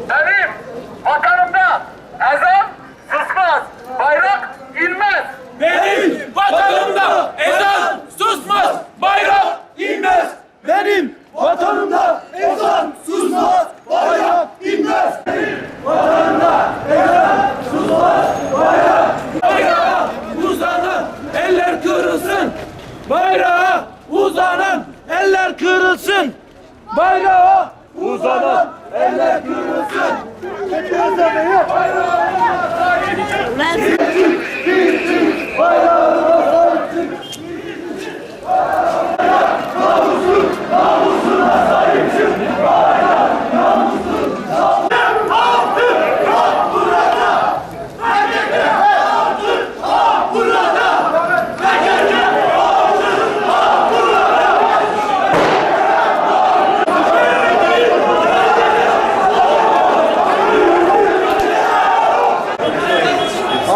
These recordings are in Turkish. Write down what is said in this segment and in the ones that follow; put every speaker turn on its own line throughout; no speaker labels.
Benim vatanımda ezan susmaz, bayrak inmez.
Benim vatanımda ezan susmaz, bayrak inmez. Benim vatanımda ezan susmaz, bayrak inmez. Benim vatanımda ezan susmaz, bayrak. Bayrağa uzanan eller kırılsın. Bayrağa uzanan eller kırılsın. Bayrağa uzanan eller kırılsın.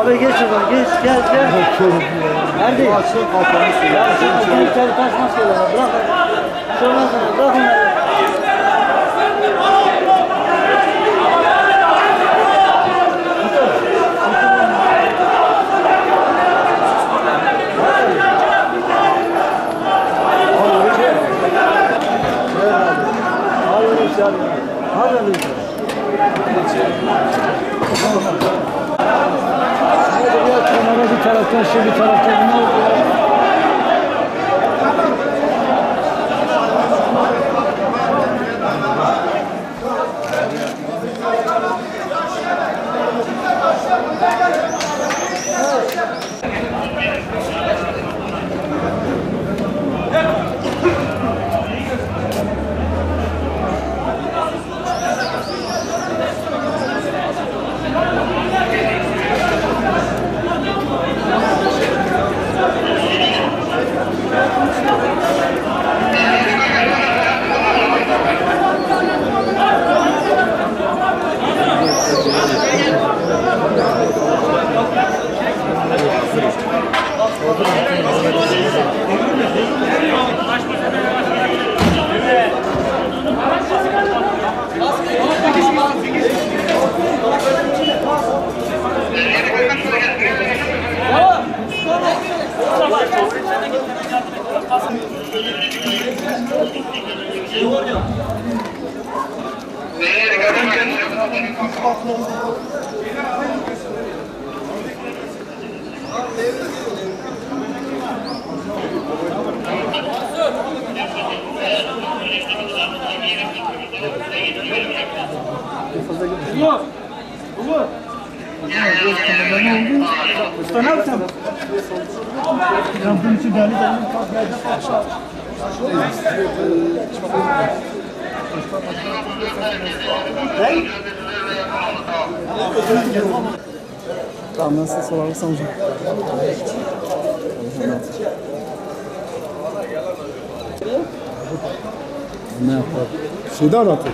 Abi geç oradan, geç, gel. Nerede? Ya şimdi içeri taşmaz ki bana, bırak. Hiç olmaz sana, bırak onları. Bir taraftan şu bir taraftan ne oldu ya? Usta ne yapacağım? Yampın için değerli değerli tamam ben size sorarsan hocam. Ne yapalım? Şeyde aratır.